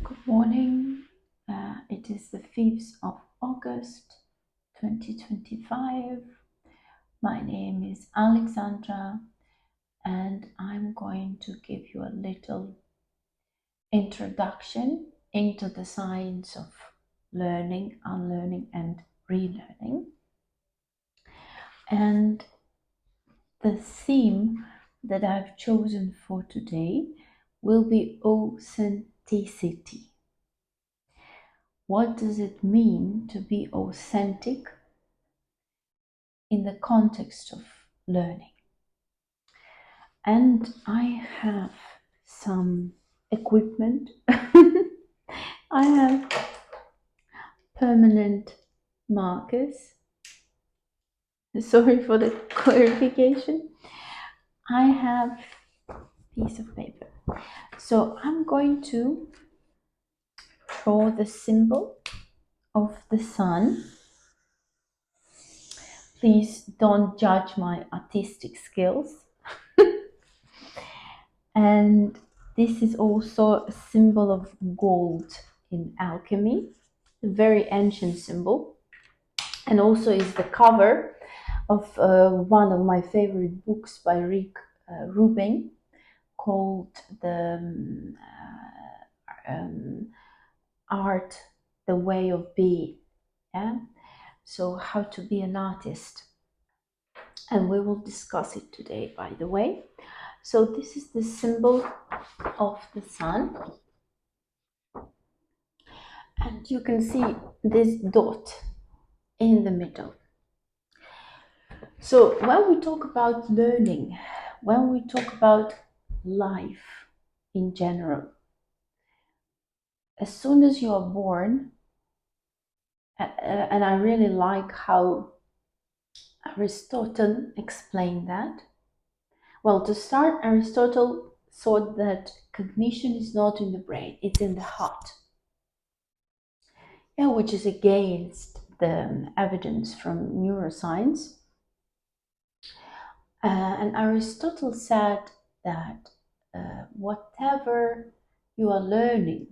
Good morning. It is the 5th of August 2025. My name is Alexandra, and I'm going to give you a little introduction into the science of learning, unlearning, and relearning. And the theme that I've chosen for today will be authenticity. What does it mean to be authentic in the context of learning? And I have some equipment. I have permanent markers. Sorry for the clarification. I have a piece of paper. So I'm going to draw the symbol of the sun. Please don't judge my artistic skills. And this is also a symbol of gold in alchemy, a very ancient symbol, and also is the cover of one of my favorite books by Rick Rubin called the Art, the Way of Being. Yeah? So how to be an artist. And we will discuss it today, by the way. So this is the symbol of the sun. And you can see this dot in the middle. So when we talk about learning, when we talk about life in general, as soon as you are born, and I really like how Aristotle explained that. Well, to start, Aristotle thought that cognition is not in the brain, it's in the heart. Yeah, which is against the evidence from neuroscience. And Aristotle said that whatever you are learning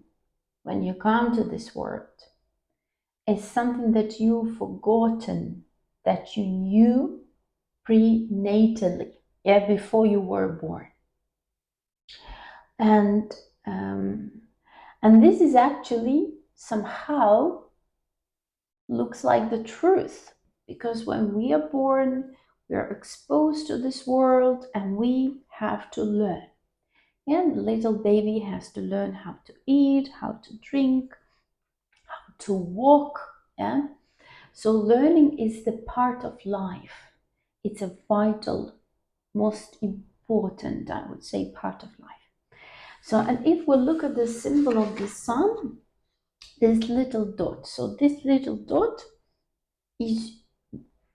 when you come to this world is something that you've forgotten that you knew prenatally, yeah, before you were born. And this is actually somehow looks like the truth, because when we are born, we are exposed to this world and we have to learn. And the little baby has to learn how to eat, how to drink, how to walk. Yeah? So learning is the part of life. It's a vital, most important, I would say, part of life. So, and if we look at the symbol of the sun, this little dot. So this little dot is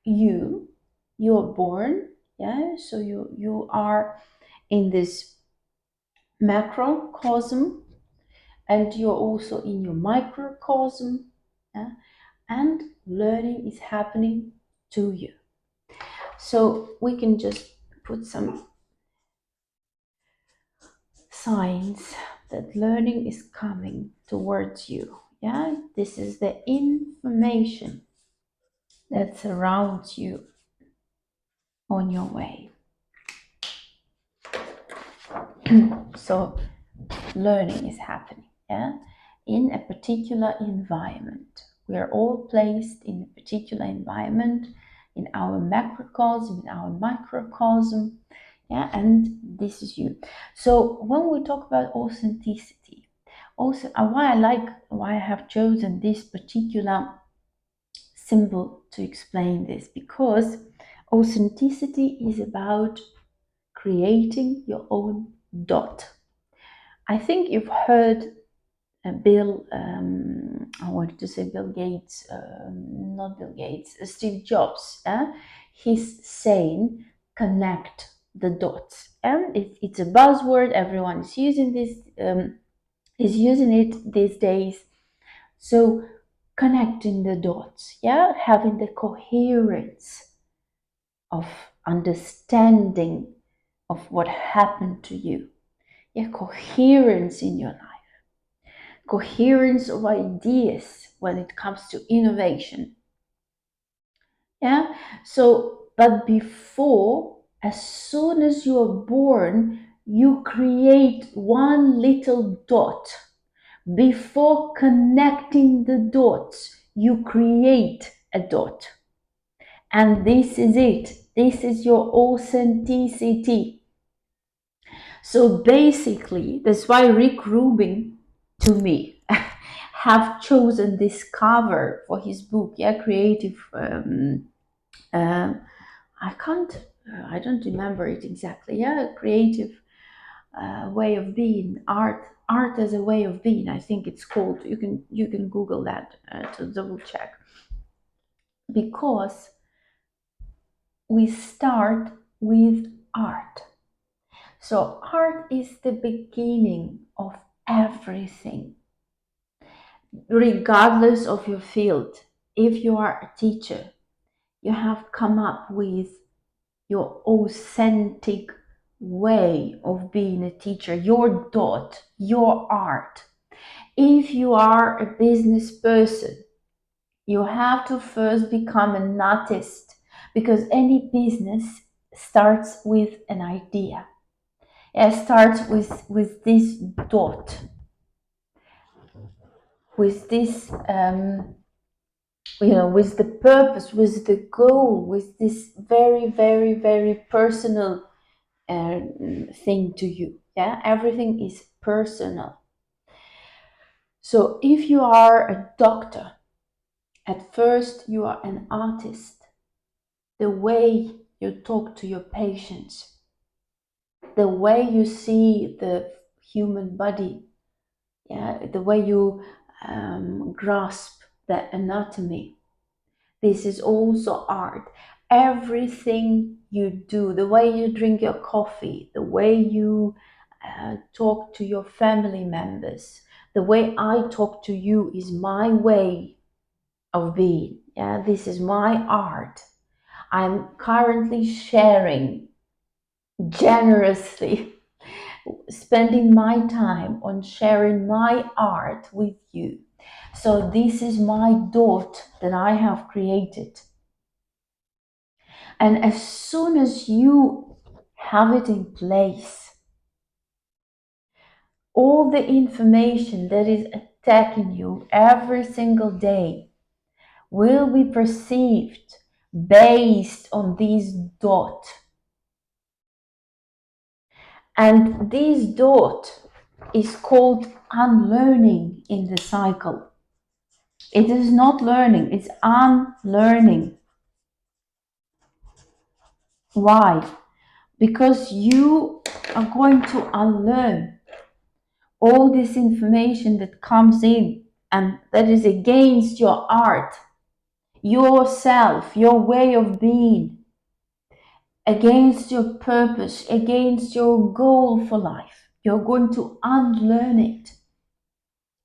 you're born, yeah, so you are in this macrocosm, and you're also in your microcosm, yeah? And learning is happening to you. So we can just put some signs that learning is coming towards you. Yeah, this is the information that surrounds you on your way. So learning is happening, yeah, in a particular environment. We are all placed in a particular environment, in our macrocosm, in our microcosm, yeah, and this is you. So when we talk about authenticity, also why I have chosen this particular symbol to explain this, because authenticity is about creating your own dot. I think you've heard I wanted to say Bill Gates, not Bill Gates, Steve Jobs. He's saying connect the dots. And it's a buzzword, everyone is using this, is using it these days. So connecting the dots, yeah, having the coherence of understanding of what happened to you. Yeah, coherence in your life. coherence of ideas when it comes to innovation. Yeah. So, but before, as soon as you are born, you create one little dot. Before connecting the dots, you create a dot. And this is it. This is your authenticity. So basically, that's why Rick Rubin, to me, have chosen this cover for his book. Yeah, creative. Um, I can't. I don't remember it exactly. Yeah, creative way of being. Art as a way of being. I think it's called. You can Google that to double check, because we start with art. So art is the beginning of everything, regardless of your field. If you are a teacher, you have come up with your authentic way of being a teacher, your dot, your art. If you are a business person, you have to first become an artist, because any business starts with an idea. It starts with this dot, with this with the purpose, with the goal, with this very, very, very personal thing to you. Yeah, everything is personal. So if you are a doctor, at first you are an artist. The way you talk to your patients, the way you see the human body, yeah, the way you grasp the anatomy. This is also art. Everything you do, the way you drink your coffee, the way you talk to your family members, the way I talk to you is my way of being. Yeah, this is my art. I'm currently sharing generously, spending my time on sharing my art with you. So this is my dot that I have created. And as soon as you have it in place, all the information that is attacking you every single day will be perceived based on this dot. And this dot is called unlearning in the cycle. It is not learning, it's unlearning. Why? Because you are going to unlearn all this information that comes in and that is against your art, yourself, your way of being, against your purpose, against your goal for life. You're going to unlearn it.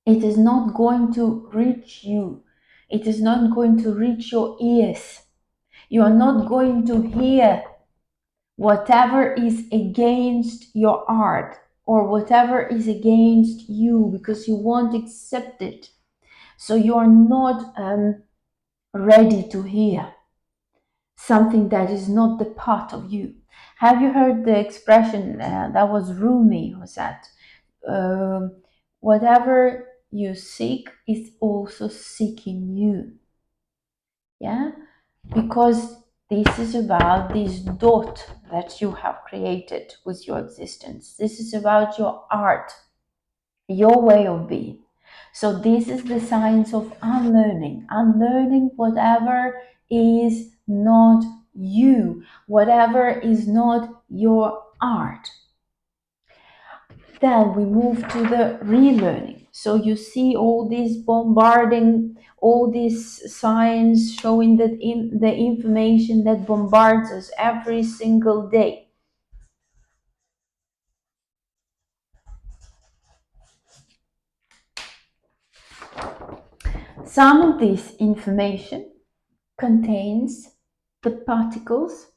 It is not going to reach you. It is not going to reach your ears. You are not going to hear whatever is against your art or whatever is against you, because you won't accept it. So you are not ready to hear something that is not the part of you. Have you heard the expression that was Rumi who said, um, whatever you seek is also seeking you? Yeah, because this is about this dot that you have created with your existence. This is about your art, your way of being. So this is the science of unlearning. Unlearning whatever is not you, whatever is not your art. Then we move to the relearning. So you see all this bombarding, all this science showing that in the information that bombards us every single day. Some of this information contains the particles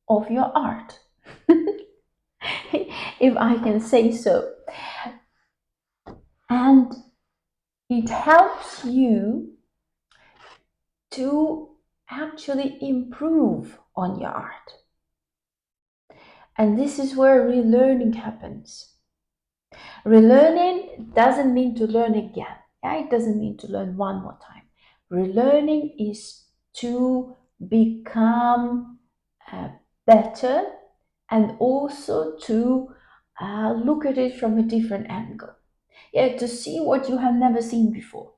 of your art, if I can say so. And It helps you to actually improve on your art. And this is where relearning happens. Relearning doesn't mean to learn again. Yeah, it doesn't mean to learn one more time. Relearning is to become uh, better and also to look at it from a different angle. Yeah, to see what you have never seen before.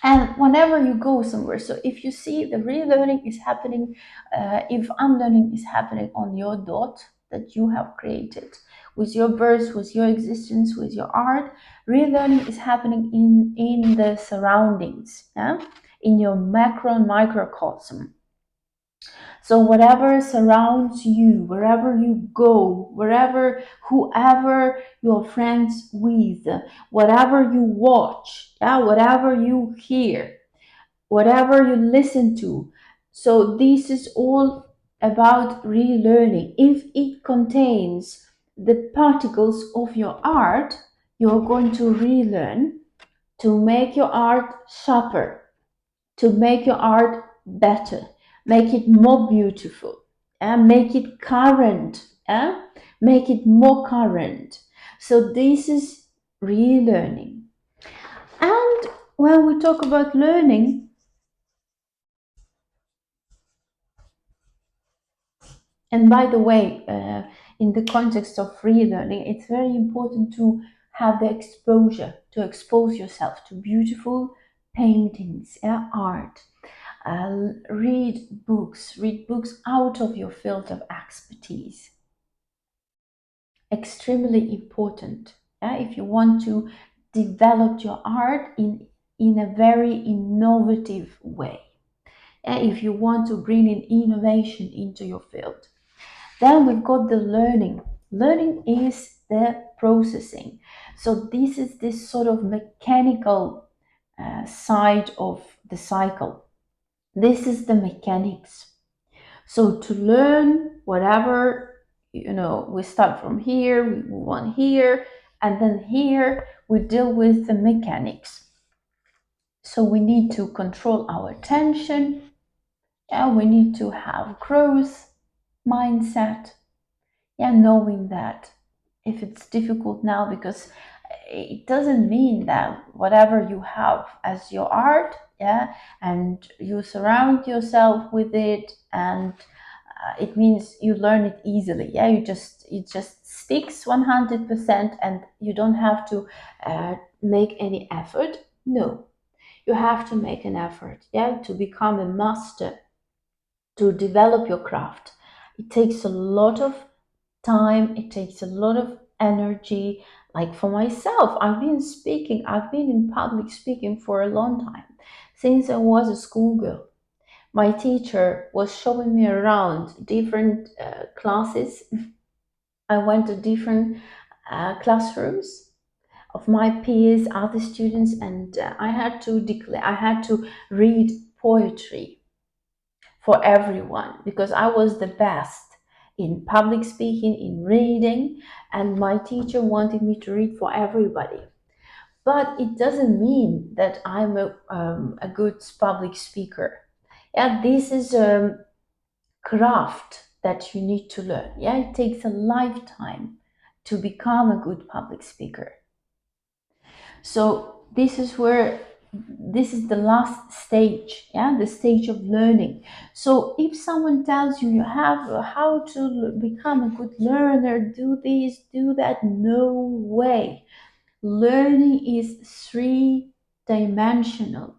And whenever you go somewhere, so if you see the relearning is happening, if unlearning is happening on your dot that you have created with your birth, with your existence, with your art, relearning is happening in the surroundings, yeah? In your macro and microcosm. So whatever surrounds you, wherever you go, wherever, whoever you're friends with, whatever you watch, yeah, whatever you hear, whatever you listen to. So this is all about relearning. If it contains the particles of your art, you're going to relearn to make your art sharper, to make your art better, make it more beautiful, and make it current, make it more current. So this is relearning. And when we talk about learning, and by the way, in the context of relearning, it's very important to have the exposure, to expose yourself to beautiful paintings, art. Read books out of your field of expertise. Extremely important. If you want to develop your art in a very innovative way. If you want to bring in innovation into your field. Then we've got the learning. Learning is the processing. So this is this sort of mechanical side of the cycle. This is the mechanics. So to learn whatever, we start from here, we move on here, and then here we deal with the mechanics. So we need to control our attention, and we need to have growth mindset. Yeah, knowing that if it's difficult now, because it doesn't mean that whatever you have as your art, yeah, and you surround yourself with it, and it means you learn it easily. Yeah, it just sticks 100%, and you don't have to make any effort. No, you have to make an effort. Yeah, to become a master, to develop your craft. It takes a lot of time, it takes a lot of energy. Like for myself, I've been in public speaking for a long time, since I was a schoolgirl. My teacher was showing me around different classes. I went to different classrooms of my peers, other students, and I had to read poetry for everyone because I was the best in public speaking, in reading, and my teacher wanted me to read for everybody. But it doesn't mean that I'm a good public speaker. Yeah, this is a craft that you need to learn. Yeah, it takes a lifetime to become a good public speaker. So this is the last stage, yeah, the stage of learning. So if someone tells you you have how to become a good learner, do this, do that, no way. Learning is three-dimensional.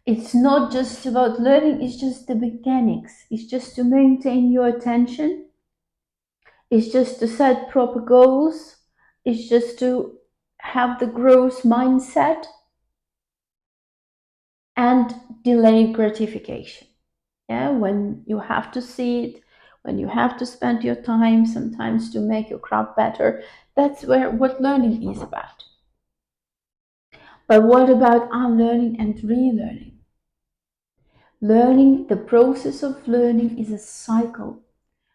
It's not just about learning, it's just the mechanics. It's just to maintain your attention. It's just to set proper goals. It's just to have the growth mindset and delay gratification. Yeah, when you have to see it, when you have to spend your time sometimes to make your craft better, that's where what learning is about. But what about unlearning and relearning? Learning, the process of learning is a cycle,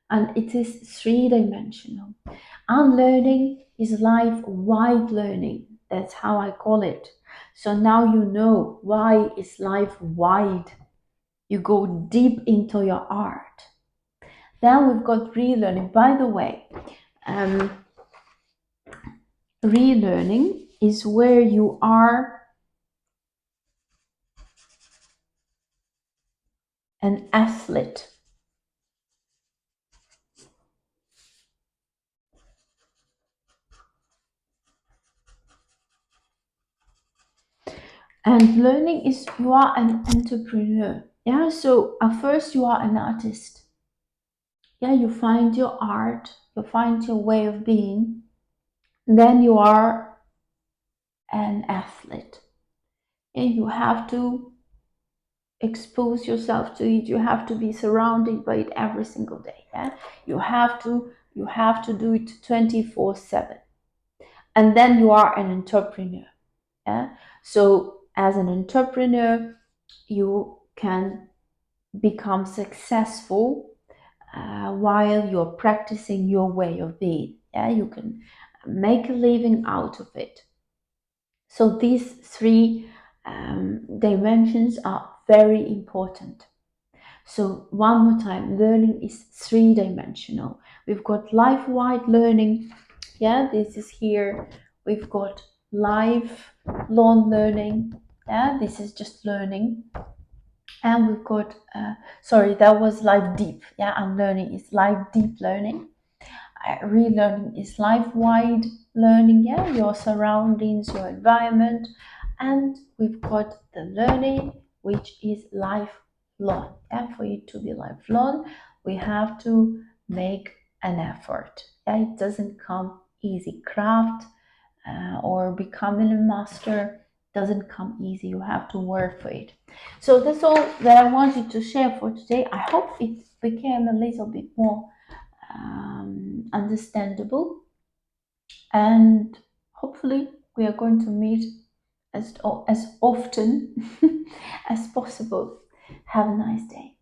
and it is three-dimensional. Unlearning is life-wide learning. That's how I call it. So now you know why is life wide. You go deep into your art. Then we've got relearning. By the way, um, relearning is where you are an athlete. And learning is you are an entrepreneur. Yeah, so at first you are an artist. Yeah, you find your art, you find your way of being. Then you are an athlete. And you have to expose yourself to it. You have to be surrounded by it every single day. Yeah, you have to do it 24/7. And then you are an entrepreneur. Yeah, so as an entrepreneur you can become successful while you're practicing your way of being. Yeah, you can make a living out of it. So these three dimensions are very important. So one more time, learning is three-dimensional. We've got life-wide learning. Yeah, this is here. We've got lifelong learning. Yeah, this is just learning. And we've got, sorry, that was life deep. Yeah, and learning is life deep learning. Relearning is life wide learning. Yeah, your surroundings, your environment. And we've got the learning, which is lifelong. Yeah, for it to be lifelong, we have to make an effort. Yeah, it doesn't come easy. Craft or becoming a master doesn't come easy. You have to work for it. So that's all that I wanted to share for today. I hope it became a little bit more understandable, and hopefully we are going to meet as often as possible. Have a nice day.